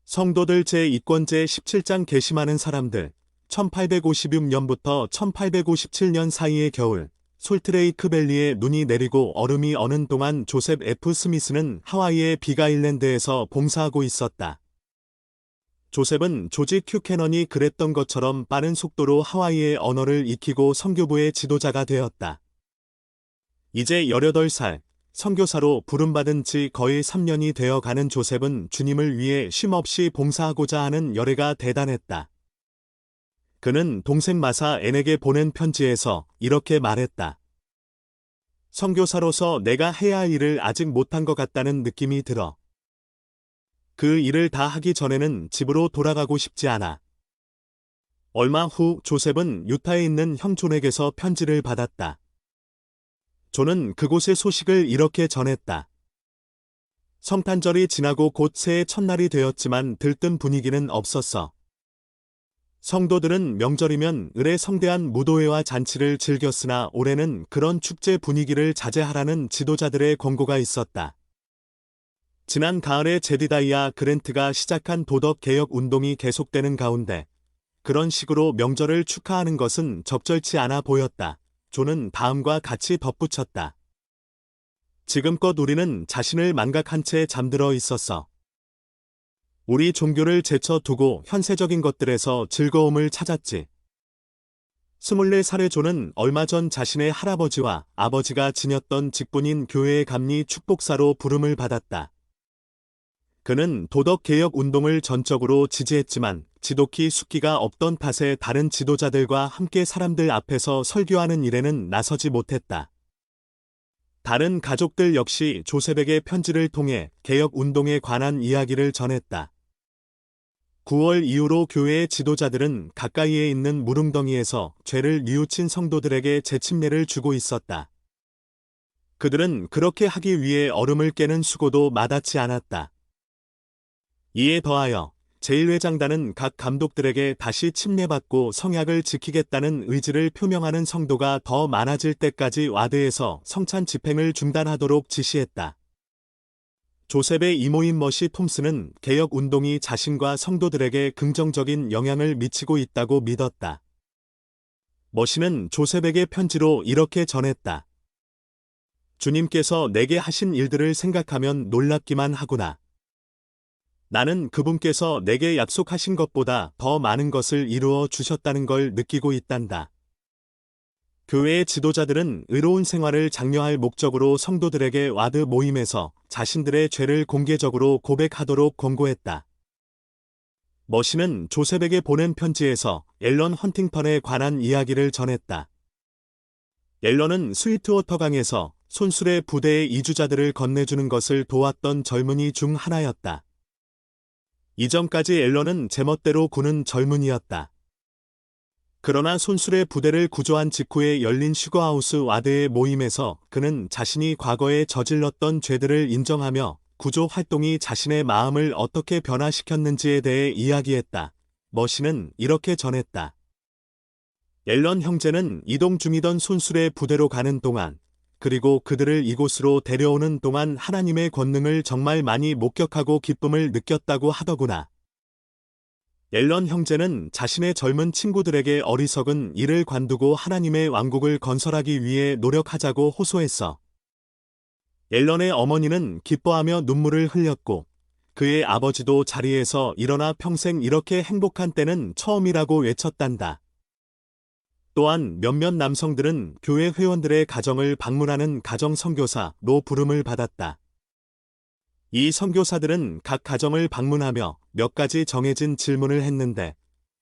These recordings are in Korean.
성도들 제2권제 17장 개심하는 사람들 1856년부터 1857년 사이의 겨울 솔트레이크 밸리에 눈이 내리고 얼음이 어는 동안 조셉 F. 스미스는 하와이의 빅아일랜드에서 봉사하고 있었다. 조셉은 조지 큐캐넌이 그랬던 것처럼 빠른 속도로 하와이의 언어를 익히고 선교부의 지도자가 되었다. 이제 18살, 선교사로 부름받은 지 거의 3년이 되어 가는 조셉은 주님을 위해 쉼없이 봉사하고자 하는 열애가 대단했다. 그는 동생 마사 앤에게 보낸 편지에서 이렇게 말했다. 선교사로서 내가 해야 할 일을 아직 못한 것 같다는 느낌이 들어. 그 일을 다 하기 전에는 집으로 돌아가고 싶지 않아. 얼마 후 조셉은 유타에 있는 형 존에게서 편지를 받았다. 존은 그곳의 소식을 이렇게 전했다. 성탄절이 지나고 곧 새해 첫날이 되었지만 들뜬 분위기는 없었어. 성도들은 명절이면 을의 성대한 무도회와 잔치를 즐겼으나 올해는 그런 축제 분위기를 자제하라는 지도자들의 권고가 있었다. 지난 가을에 제디다이아 그랜트가 시작한 도덕개혁 운동이 계속되는 가운데 그런 식으로 명절을 축하하는 것은 적절치 않아 보였다. 존은 다음과 같이 덧붙였다. 지금껏 우리는 자신을 망각한 채 잠들어 있었어. 우리 종교를 제쳐두고 현세적인 것들에서 즐거움을 찾았지. 24살의 존은 얼마 전 자신의 할아버지와 아버지가 지녔던 직분인 교회의 감리 축복사로 부름을 받았다. 그는 도덕개혁 운동을 전적으로 지지했지만 지독히 숫기가 없던 탓에 다른 지도자들과 함께 사람들 앞에서 설교하는 일에는 나서지 못했다. 다른 가족들 역시 조셉에게 편지를 통해 개혁 운동에 관한 이야기를 전했다. 9월 이후로 교회의 지도자들은 가까이에 있는 무릉덩이에서 죄를 뉘우친 성도들에게 재침례를 주고 있었다. 그들은 그렇게 하기 위해 얼음을 깨는 수고도 마다치 않았다. 이에 더하여 제1회장단은 각 감독들에게 다시 침례받고 성약을 지키겠다는 의지를 표명하는 성도가 더 많아질 때까지 와드에서 성찬 집행을 중단하도록 지시했다. 조셉의 이모인 머시 톰스는 개혁 운동이 자신과 성도들에게 긍정적인 영향을 미치고 있다고 믿었다. 머시는 조셉에게 편지로 이렇게 전했다. 주님께서 내게 하신 일들을 생각하면 놀랍기만 하구나. 나는 그분께서 내게 약속하신 것보다 더 많은 것을 이루어 주셨다는 걸 느끼고 있단다. 교회의 지도자들은 의로운 생활을 장려할 목적으로 성도들에게 와드 모임에서 자신들의 죄를 공개적으로 고백하도록 권고했다. 머시는 조셉에게 보낸 편지에서 앨런 헌팅턴에 관한 이야기를 전했다. 앨런은 스위트워터 강에서 손수레 부대의 이주자들을 건네주는 것을 도왔던 젊은이 중 하나였다. 이전까지 앨런은 제멋대로 구는 젊은이였다. 그러나 손수레 부대를 구조한 직후에 열린 슈거하우스 와드의 모임에서 그는 자신이 과거에 저질렀던 죄들을 인정하며 구조 활동이 자신의 마음을 어떻게 변화시켰는지에 대해 이야기했다. 머시는 이렇게 전했다. 앨런 형제는 이동 중이던 손수레 부대로 가는 동안 그리고 그들을 이곳으로 데려오는 동안 하나님의 권능을 정말 많이 목격하고 기쁨을 느꼈다고 하더구나. 앨런 형제는 자신의 젊은 친구들에게 어리석은 일을 관두고 하나님의 왕국을 건설하기 위해 노력하자고 호소했어. 앨런의 어머니는 기뻐하며 눈물을 흘렸고 그의 아버지도 자리에서 일어나 평생 이렇게 행복한 때는 처음이라고 외쳤단다. 또한 몇몇 남성들은 교회 회원들의 가정을 방문하는 가정 선교사로 부름을 받았다. 이 선교사들은 각 가정을 방문하며 몇 가지 정해진 질문을 했는데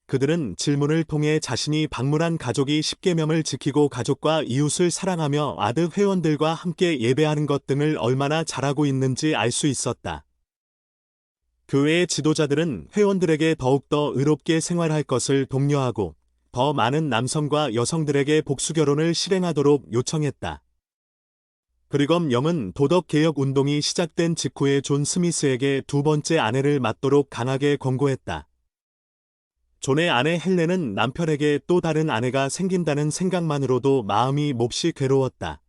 그들은 질문을 통해 자신이 방문한 가족이 10계명을 지키고 가족과 이웃을 사랑하며 아드 회원들과 함께 예배하는 것 등을 얼마나 잘하고 있는지 알 수 있었다. 교회의 지도자들은 회원들에게 더욱더 의롭게 생활할 것을 독려하고 더 많은 남성과 여성들에게 복수결혼을 실행하도록 요청했다. 브리검 영은 도덕개혁 운동이 시작된 직후에 존 스미스에게 두 번째 아내를 맡도록 강하게 권고했다. 존의 아내 헬렌은 남편에게 또 다른 아내가 생긴다는 생각만으로도 마음이 몹시 괴로웠다.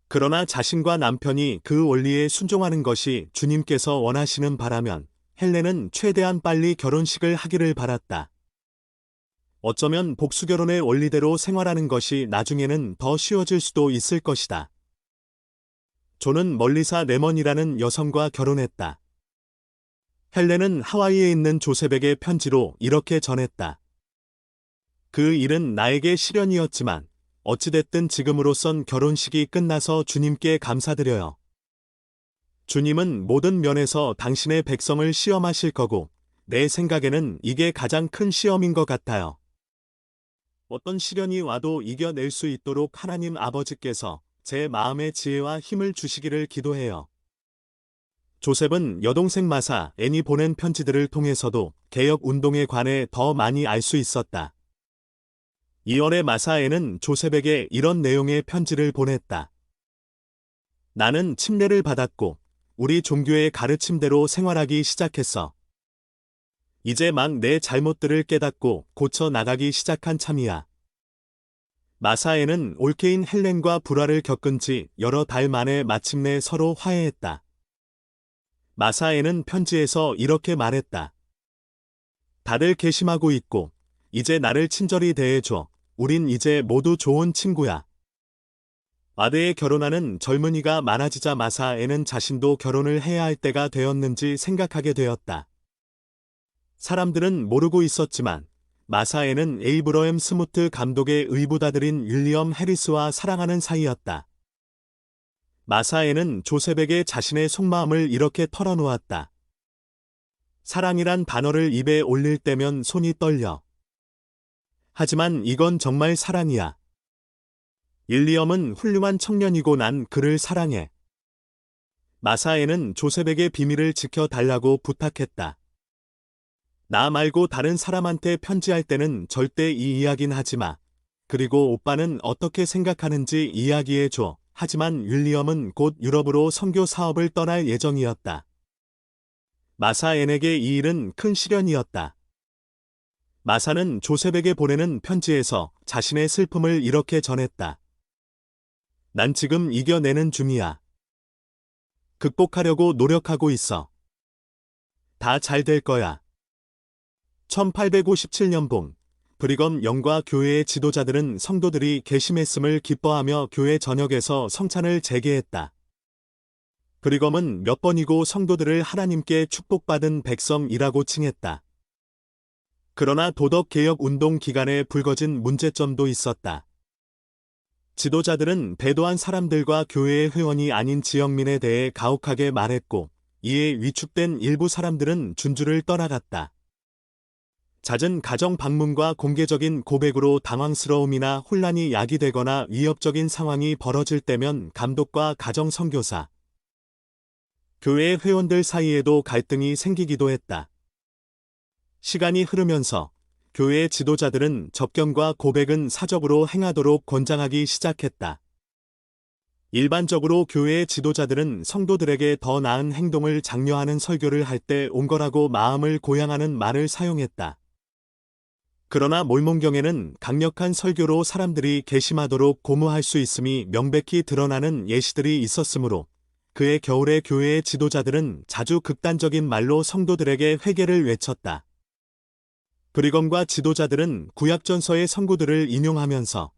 그러나 자신과 남편이 그 원리에 순종하는 것이 주님께서 원하시는 바라면 헬렌은 최대한 빨리 결혼식을 하기를 바랐다. 어쩌면 복수결혼의 원리대로 생활하는 것이 나중에는 더 쉬워질 수도 있을 것이다. 존은 멀리사 레먼이라는 여성과 결혼했다. 헬렌은 하와이에 있는 조셉에게 편지로 이렇게 전했다. 그 일은 나에게 시련이었지만 어찌됐든 지금으로선 결혼식이 끝나서 주님께 감사드려요. 주님은 모든 면에서 당신의 백성을 시험하실 거고 내 생각에는 이게 가장 큰 시험인 것 같아요. 어떤 시련이 와도 이겨낼 수 있도록 하나님 아버지께서 제 마음의 지혜와 힘을 주시기를 기도해요. 조셉은 여동생 마사 앤이 보낸 편지들을 통해서도 개혁 운동에 관해 더 많이 알 수 있었다. 2월에 마사 앤은 조셉에게 이런 내용의 편지를 보냈다. 나는 침례를 받았고 우리 종교의 가르침대로 생활하기 시작했어. 이제 막 내 잘못들을 깨닫고 고쳐 나가기 시작한 참이야. 마사에는 올케인 헬렌과 불화를 겪은 지 여러 달 만에 마침내 서로 화해했다. 마사에는 편지에서 이렇게 말했다. 다들 괘씸하고 있고 이제 나를 친절히 대해줘. 우린 이제 모두 좋은 친구야. 아드에 결혼하는 젊은이가 많아지자 마사에는 자신도 결혼을 해야 할 때가 되었는지 생각하게 되었다. 사람들은 모르고 있었지만 마사에는 에이브러햄 스무트 감독의 의붓아들인 윌리엄 해리스와 사랑하는 사이였다. 마사에는 조셉에게 자신의 속마음을 이렇게 털어놓았다. 사랑이란 단어를 입에 올릴 때면 손이 떨려. 하지만 이건 정말 사랑이야. 윌리엄은 훌륭한 청년이고 난 그를 사랑해. 마사에는 조셉에게 비밀을 지켜달라고 부탁했다. 나 말고 다른 사람한테 편지할 때는 절대 이 이야기는 하지 마. 그리고 오빠는 어떻게 생각하는지 이야기해줘. 하지만 윌리엄은 곧 유럽으로 선교 사업을 떠날 예정이었다. 마사앤에게 이 일은 큰 시련이었다. 마사는 조셉에게 보내는 편지에서 자신의 슬픔을 이렇게 전했다. 난 지금 이겨내는 중이야. 극복하려고 노력하고 있어. 다 잘 될 거야. 1857년 봄, 브리검 영과 교회의 지도자들은 성도들이 괘씸했음을 기뻐하며 교회 전역에서 성찬을 재개했다. 브리검은 몇 번이고 성도들을 하나님께 축복받은 백성이라고 칭했다. 그러나 도덕개혁 운동 기간에 불거진 문제점도 있었다. 지도자들은 배도한 사람들과 교회의 회원이 아닌 지역민에 대해 가혹하게 말했고, 이에 위축된 일부 사람들은 준주를 떠나갔다. 잦은 가정 방문과 공개적인 고백으로 당황스러움이나 혼란이 야기되거나 위협적인 상황이 벌어질 때면 감독과 가정 선교사, 교회 회원들 사이에도 갈등이 생기기도 했다. 시간이 흐르면서 교회 지도자들은 접견과 고백은 사적으로 행하도록 권장하기 시작했다. 일반적으로 교회 지도자들은 성도들에게 더 나은 행동을 장려하는 설교를 할 때 온 거라고 마음을 고양하는 말을 사용했다. 그러나 몰몬경에는 강력한 설교로 사람들이 괘씸하도록 고무할 수 있음이 명백히 드러나는 예시들이 있었으므로 그해 겨울에 교회의 지도자들은 자주 극단적인 말로 성도들에게 회개를 외쳤다. 브리검과 지도자들은 구약전서의 선구들을 인용하면서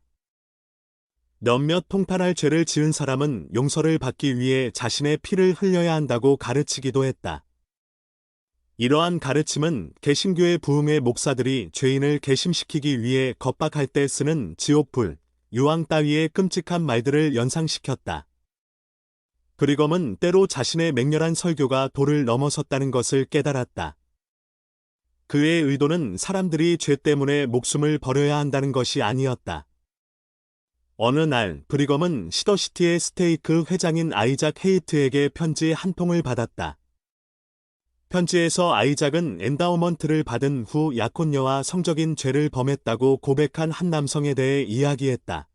몇몇 통탄할 죄를 지은 사람은 용서를 받기 위해 자신의 피를 흘려야 한다고 가르치기도 했다. 이러한 가르침은 개신교의 부흥의 목사들이 죄인을 개심시키기 위해 겁박할 때 쓰는 지옥불, 유황 따위의 끔찍한 말들을 연상시켰다. 브리검은 때로 자신의 맹렬한 설교가 도를 넘어섰다는 것을 깨달았다. 그의 의도는 사람들이 죄 때문에 목숨을 버려야 한다는 것이 아니었다. 어느 날 브리검은 시더시티의 스테이크 회장인 아이작 헤이트에게 편지 한 통을 받았다. 편지에서 아이작은 엔다우먼트를 받은 후 약혼녀와 성적인 죄를 범했다고 고백한 한 남성에 대해 이야기했다.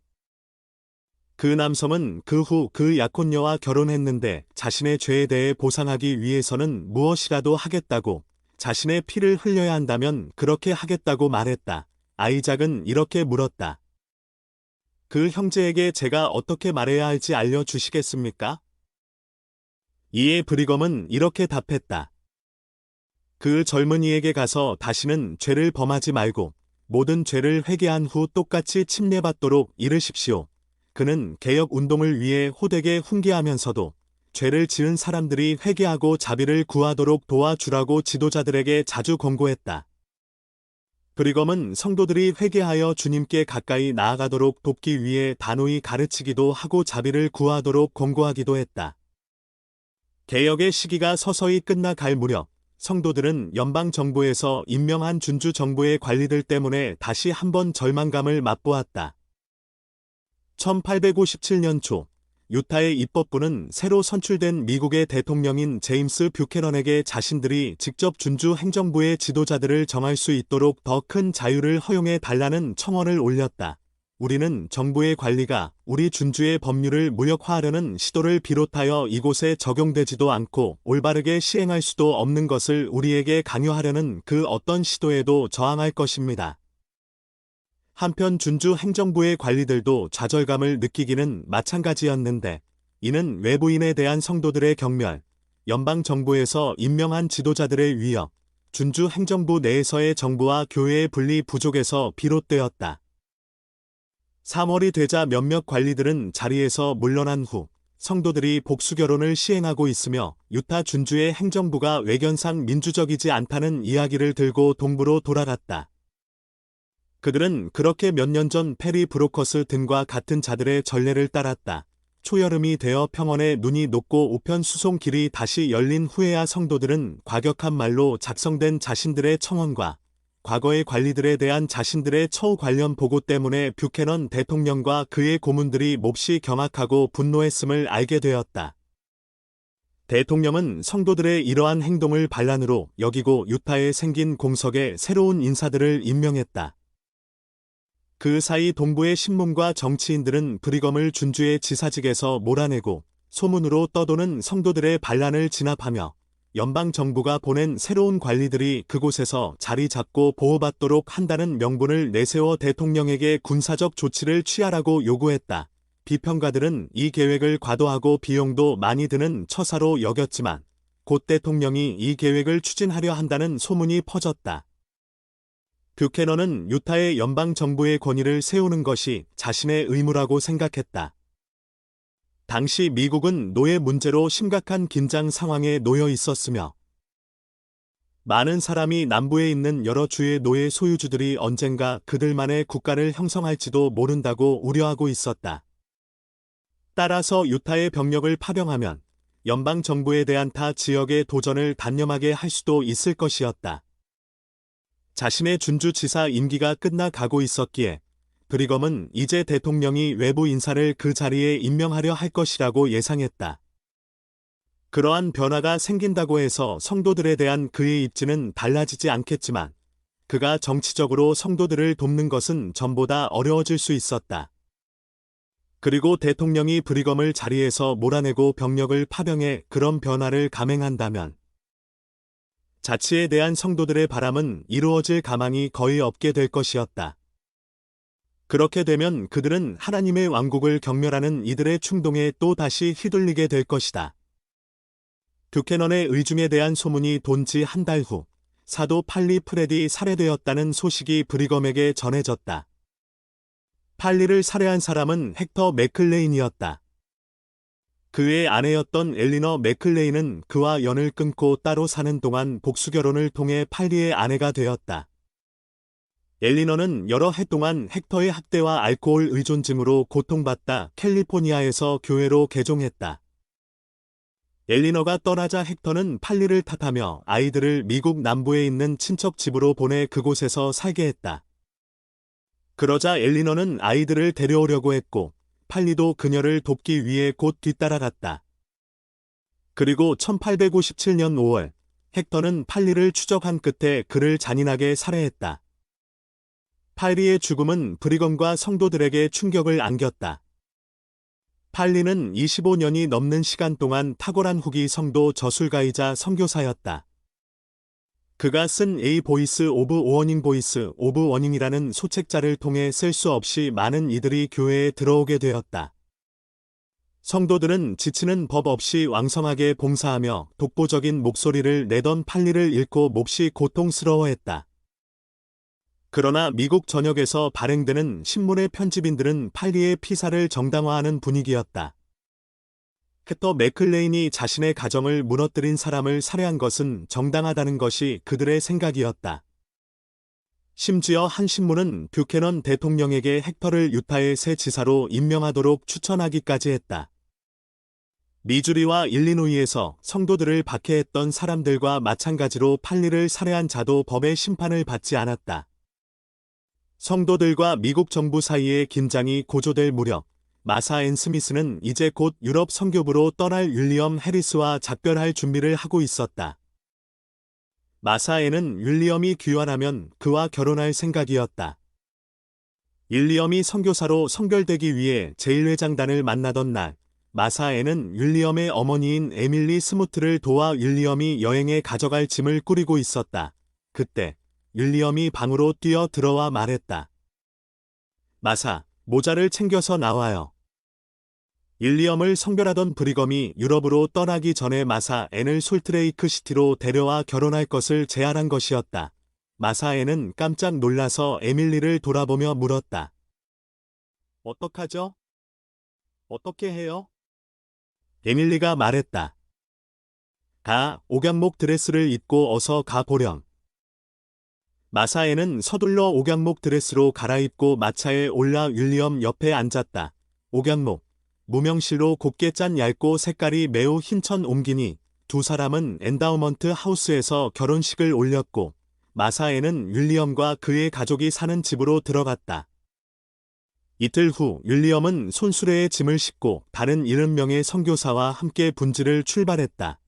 그 남성은 그 후 그 약혼녀와 결혼했는데 자신의 죄에 대해 보상하기 위해서는 무엇이라도 하겠다고, 자신의 피를 흘려야 한다면 그렇게 하겠다고 말했다. 아이작은 이렇게 물었다. 그 형제에게 제가 어떻게 말해야 할지 알려주시겠습니까? 이에 브리검은 이렇게 답했다. 그 젊은이에게 가서 다시는 죄를 범하지 말고 모든 죄를 회개한 후 똑같이 침례받도록 이르십시오. 그는 개혁 운동을 위해 호되게 훈계하면서도 죄를 지은 사람들이 회개하고 자비를 구하도록 도와주라고 지도자들에게 자주 권고했다. 브리검은 성도들이 회개하여 주님께 가까이 나아가도록 돕기 위해 단호히 가르치기도 하고 자비를 구하도록 권고하기도 했다. 개혁의 시기가 서서히 끝나갈 무렵 성도들은 연방정부에서 임명한 준주 정부의 관리들 때문에 다시 한번 절망감을 맛보았다. 1857년 초 유타의 입법부는 새로 선출된 미국의 대통령인 제임스 뷰캐넌에게 자신들이 직접 준주 행정부의 지도자들을 정할 수 있도록 더 큰 자유를 허용해 달라는 청원을 올렸다. 우리는 정부의 관리가 우리 준주의 법률을 무력화하려는 시도를 비롯하여 이곳에 적용되지도 않고 올바르게 시행할 수도 없는 것을 우리에게 강요하려는 그 어떤 시도에도 저항할 것입니다. 한편 준주 행정부의 관리들도 좌절감을 느끼기는 마찬가지였는데 이는 외부인에 대한 성도들의 경멸, 연방정부에서 임명한 지도자들의 위협, 준주 행정부 내에서의 정부와 교회의 분리 부족에서 비롯되었다. 3월이 되자 몇몇 관리들은 자리에서 물러난 후 성도들이 복수결혼을 시행하고 있으며 유타 준주의 행정부가 외견상 민주적이지 않다는 이야기를 들고 동부로 돌아갔다. 그들은 그렇게 몇 년 전 페리 브로커스 등과 같은 자들의 전례를 따랐다. 초여름이 되어 평원에 눈이 녹고 우편 수송길이 다시 열린 후에야 성도들은 과격한 말로 작성된 자신들의 청원과 과거의 관리들에 대한 자신들의 처우 관련 보고 때문에 뷰캐넌 대통령과 그의 고문들이 몹시 경악하고 분노했음을 알게 되었다. 대통령은 성도들의 이러한 행동을 반란으로 여기고 유타에 생긴 공석에 새로운 인사들을 임명했다. 그 사이 동부의 신문과 정치인들은 브리검을 준주의 지사직에서 몰아내고 소문으로 떠도는 성도들의 반란을 진압하며 연방정부가 보낸 새로운 관리들이 그곳에서 자리 잡고 보호받도록 한다는 명분을 내세워 대통령에게 군사적 조치를 취하라고 요구했다. 비평가들은 이 계획을 과도하고 비용도 많이 드는 처사로 여겼지만 곧 대통령이 이 계획을 추진하려 한다는 소문이 퍼졌다. 뷰캐넌은 유타의 연방정부의 권위를 세우는 것이 자신의 의무라고 생각했다. 당시 미국은 노예 문제로 심각한 긴장 상황에 놓여 있었으며 많은 사람이 남부에 있는 여러 주의 노예 소유주들이 언젠가 그들만의 국가를 형성할지도 모른다고 우려하고 있었다. 따라서 유타의 병력을 파병하면 연방정부에 대한 타 지역의 도전을 단념하게 할 수도 있을 것이었다. 자신의 준주지사 임기가 끝나가고 있었기에 브리검은 이제 대통령이 외부 인사를 그 자리에 임명하려 할 것이라고 예상했다. 그러한 변화가 생긴다고 해서 성도들에 대한 그의 입지는 달라지지 않겠지만 그가 정치적으로 성도들을 돕는 것은 전보다 어려워질 수 있었다. 그리고 대통령이 브리검을 자리에서 몰아내고 병력을 파병해 그런 변화를 감행한다면 자치에 대한 성도들의 바람은 이루어질 가망이 거의 없게 될 것이었다. 그렇게 되면 그들은 하나님의 왕국을 경멸하는 이들의 충동에 또 다시 휘둘리게 될 것이다. 뷰캐넌의 의중에 대한 소문이 돈 지 한 달 후 사도 팔리 프레디 살해되었다는 소식이 브리검에게 전해졌다. 팔리를 살해한 사람은 헥터 맥클레인이었다. 그의 아내였던 엘리너 맥클레인은 그와 연을 끊고 따로 사는 동안 복수결혼을 통해 팔리의 아내가 되었다. 엘리너는 여러 해 동안 헥터의 학대와 알코올 의존증으로 고통받다 캘리포니아에서 교회로 개종했다. 엘리너가 떠나자 헥터는 팔리를 탓하며 아이들을 미국 남부에 있는 친척 집으로 보내 그곳에서 살게 했다. 그러자 엘리너는 아이들을 데려오려고 했고 팔리도 그녀를 돕기 위해 곧 뒤따라갔다. 그리고 1857년 5월 헥터는 팔리를 추적한 끝에 그를 잔인하게 살해했다. 팔리의 죽음은 브리검과 성도들에게 충격을 안겼다. 팔리는 25년이 넘는 시간 동안 탁월한 후기 성도 저술가이자 선교사였다. 그가 쓴 A Voice of Warning Voice of Warning이라는 소책자를 통해 쓸 수 없이 많은 이들이 교회에 들어오게 되었다. 성도들은 지치는 법 없이 왕성하게 봉사하며 독보적인 목소리를 내던 판리를 잃고 몹시 고통스러워했다. 그러나 미국 전역에서 발행되는 신문의 편집인들은 판리의 피사를 정당화하는 분위기였다. 캐터 맥클레인이 자신의 가정을 무너뜨린 사람을 살해한 것은 정당하다는 것이 그들의 생각이었다. 심지어 한 신문은 뷰캐넌 대통령에게 헥터를 유타의 새 지사로 임명하도록 추천하기까지 했다. 미주리와 일리노이에서 성도들을 박해했던 사람들과 마찬가지로 판리를 살해한 자도 법의 심판을 받지 않았다. 성도들과 미국 정부 사이의 긴장이 고조될 무렵, 마사 앤 스미스는 이제 곧 유럽 선교부로 떠날 윌리엄 해리스와 작별할 준비를 하고 있었다. 마사 앤은 윌리엄이 귀환하면 그와 결혼할 생각이었다. 윌리엄이 선교사로 선결되기 위해 제1회장단을 만나던 날, 마사 앤은 윌리엄의 어머니인 에밀리 스무트를 도와 윌리엄이 여행에 가져갈 짐을 꾸리고 있었다. 그때 윌리엄이 방으로 뛰어 들어와 말했다. 마사, 모자를 챙겨서 나와요. 윌리엄을 성별하던 브리검이 유럽으로 떠나기 전에 마사 앤을 솔트레이크 시티로 데려와 결혼할 것을 제안한 것이었다. 마사 앤은 깜짝 놀라서 에밀리를 돌아보며 물었다. 어떡하죠? 어떻게 해요? 에밀리가 말했다. 옥양목 드레스를 입고 어서 가보렴. 마사 앤은 서둘러 옥양목 드레스로 갈아입고 마차에 올라 윌리엄 옆에 앉았다. 옥양목. 무명실로 곱게 짠 얇고 색깔이 매우 흰 천 옮기니 두 사람은 엔다우먼트 하우스에서 결혼식을 올렸고 마사 앤은 윌리엄과 그의 가족이 사는 집으로 들어갔다. 이틀 후 윌리엄은 손수레에 짐을 싣고 다른 70명의 선교사와 함께 분지를 출발했다.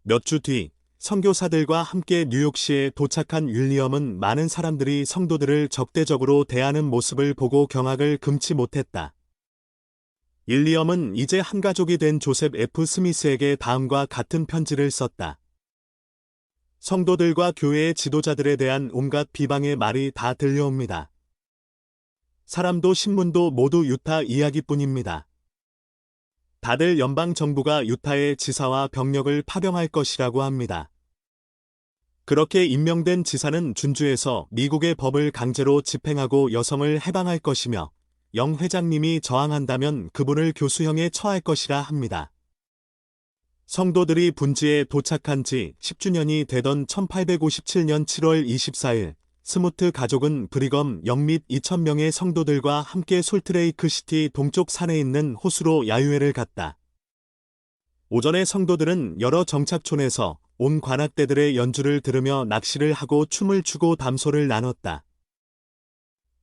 몇 주 뒤 선교사들과 함께 뉴욕시에 도착한 윌리엄은 많은 사람들이 성도들을 적대적으로 대하는 모습을 보고 경악을 금치 못했다. 윌리엄은 이제 한 가족이 된 조셉 F. 스미스에게 다음과 같은 편지를 썼다. 성도들과 교회의 지도자들에 대한 온갖 비방의 말이 다 들려옵니다. 사람도 신문도 모두 유타 이야기뿐입니다. 다들 연방 정부가 유타의 지사와 병력을 파병할 것이라고 합니다. 그렇게 임명된 지사는 준주에서 미국의 법을 강제로 집행하고 여성을 해방할 것이며 영 회장님이 저항한다면 그분을 교수형에 처할 것이라 합니다. 성도들이 분지에 도착한 지 10주년이 되던 1857년 7월 24일 스무트 가족은 브리검 영 및 2,000명의 성도들과 함께 솔트레이크 시티 동쪽 산에 있는 호수로 야유회를 갔다. 오전에 성도들은 여러 정착촌에서 온 관악대들의 연주를 들으며 낚시를 하고 춤을 추고 담소를 나눴다.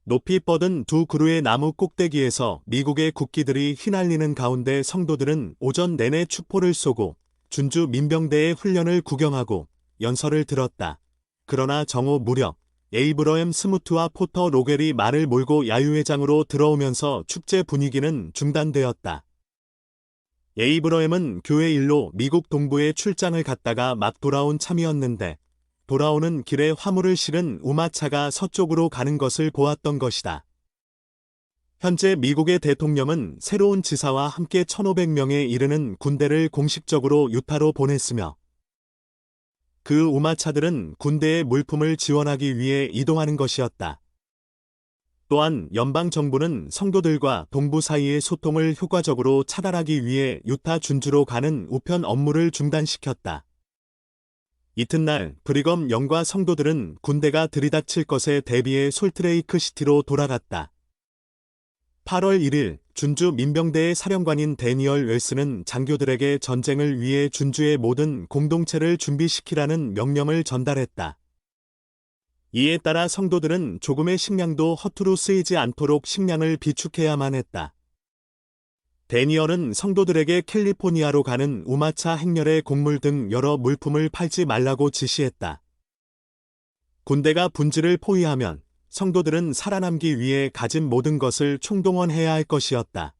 높이 뻗은 두 그루의 나무 꼭대기에서 미국의 국기들이 휘날리는 가운데 성도들은 오전 내내 추포를 쏘고 준주 민병대의 훈련을 구경하고 연설을 들었다. 그러나 정오 무렵 에이브러햄 스무트와 포터 로겔이 말을 몰고 야유회장으로 들어오면서 축제 분위기는 중단되었다. 에이브러햄은 교회 일로 미국 동부에 출장을 갔다가 막 돌아온 참이었는데 돌아오는 길에 화물을 실은 우마차가 서쪽으로 가는 것을 보았던 것이다. 현재 미국의 대통령은 새로운 지사와 함께 1,500명에 이르는 군대를 공식적으로 유타로 보냈으며 그 우마차들은 군대의 물품을 지원하기 위해 이동하는 것이었다. 또한 연방정부는 성도들과 동부 사이의 소통을 효과적으로 차단하기 위해 유타 준주로 가는 우편 업무를 중단시켰다. 이튿날 브리검 영과 성도들은 군대가 들이닥칠 것에 대비해 솔트레이크 시티로 돌아갔다. 8월 1일 준주 민병대의 사령관인 데니얼 웰스는 장교들에게 전쟁을 위해 준주의 모든 공동체를 준비시키라는 명령을 전달했다. 이에 따라 성도들은 조금의 식량도 허투루 쓰이지 않도록 식량을 비축해야만 했다. 데니얼은 성도들에게 캘리포니아로 가는 우마차 행렬의 곡물 등 여러 물품을 팔지 말라고 지시했다. 군대가 분지를 포위하면 성도들은 살아남기 위해 가진 모든 것을 총동원해야 할 것이었다.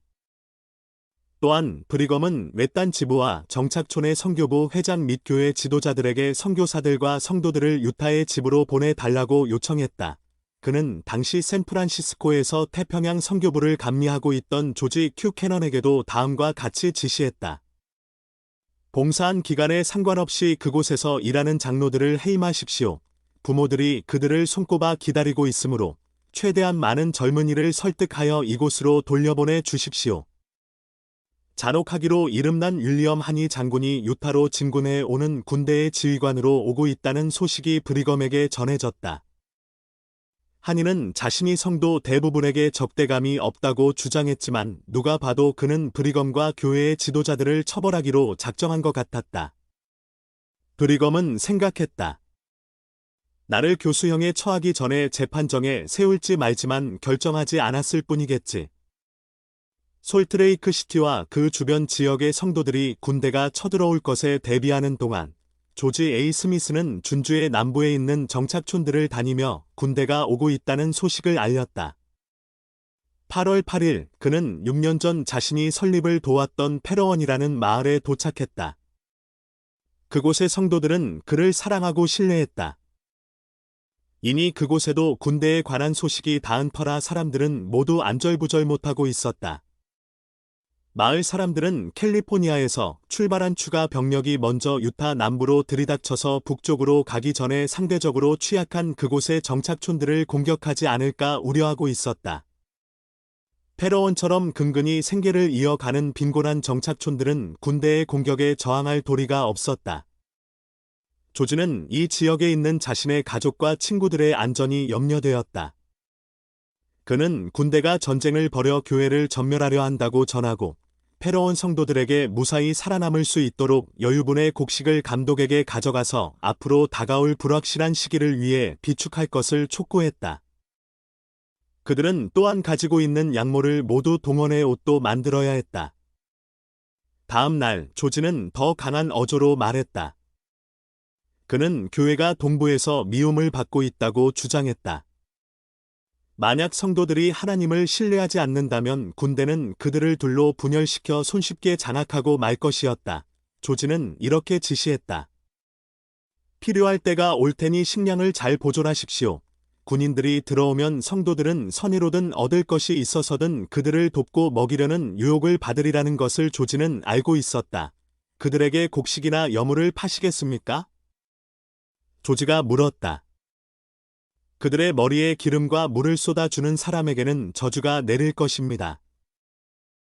또한 브리검은 외딴 지부와 정착촌의 선교부 회장 및 교회 지도자들에게 선교사들과 성도들을 유타의 집으로 보내달라고 요청했다. 그는 당시 샌프란시스코에서 태평양 선교부를 감리하고 있던 조지 큐 캐넌에게도 다음과 같이 지시했다. 봉사한 기간에 상관없이 그곳에서 일하는 장로들을 해임하십시오. 부모들이 그들을 손꼽아 기다리고 있으므로 최대한 많은 젊은이를 설득하여 이곳으로 돌려보내 주십시오. 잔혹하기로 이름난 윌리엄 하니 장군이 유타로 진군해 오는 군대의 지휘관으로 오고 있다는 소식이 브리검에게 전해졌다. 하니는 자신이 성도 대부분에게 적대감이 없다고 주장했지만 누가 봐도 그는 브리검과 교회의 지도자들을 처벌하기로 작정한 것 같았다. 브리검은 생각했다. 나를 교수형에 처하기 전에 재판정에 세울지 말지만 결정하지 않았을 뿐이겠지. 솔트레이크 시티와 그 주변 지역의 성도들이 군대가 쳐들어올 것에 대비하는 동안 조지 A. 스미스는 준주의 남부에 있는 정착촌들을 다니며 군대가 오고 있다는 소식을 알렸다. 8월 8일 그는 6년 전 자신이 설립을 도왔던 페러원이라는 마을에 도착했다. 그곳의 성도들은 그를 사랑하고 신뢰했다. 이니 그곳에도 군대에 관한 소식이 닿은 터라 사람들은 모두 안절부절 못하고 있었다. 마을 사람들은 캘리포니아에서 출발한 추가 병력이 먼저 유타 남부로 들이닥쳐서 북쪽으로 가기 전에 상대적으로 취약한 그곳의 정착촌들을 공격하지 않을까 우려하고 있었다. 페러원처럼 근근히 생계를 이어가는 빈곤한 정착촌들은 군대의 공격에 저항할 도리가 없었다. 조지는 이 지역에 있는 자신의 가족과 친구들의 안전이 염려되었다. 그는 군대가 전쟁을 벌여 교회를 전멸하려 한다고 전하고 페러원 성도들에게 무사히 살아남을 수 있도록 여유분의 곡식을 감독에게 가져가서 앞으로 다가올 불확실한 시기를 위해 비축할 것을 촉구했다. 그들은 또한 가지고 있는 약모를 모두 동원해 옷도 만들어야 했다. 다음 날 조지는 더 강한 어조로 말했다. 그는 교회가 동부에서 미움을 받고 있다고 주장했다. 만약 성도들이 하나님을 신뢰하지 않는다면 군대는 그들을 둘로 분열시켜 손쉽게 장악하고 말 것이었다. 조지는 이렇게 지시했다. 필요할 때가 올 테니 식량을 잘 보존하십시오. 군인들이 들어오면 성도들은 선의로든 얻을 것이 있어서든 그들을 돕고 먹이려는 유혹을 받으리라는 것을 조지는 알고 있었다. 그들에게 곡식이나 여물을 파시겠습니까? 조지가 물었다. 그들의 머리에 기름과 물을 쏟아주는 사람에게는 저주가 내릴 것입니다.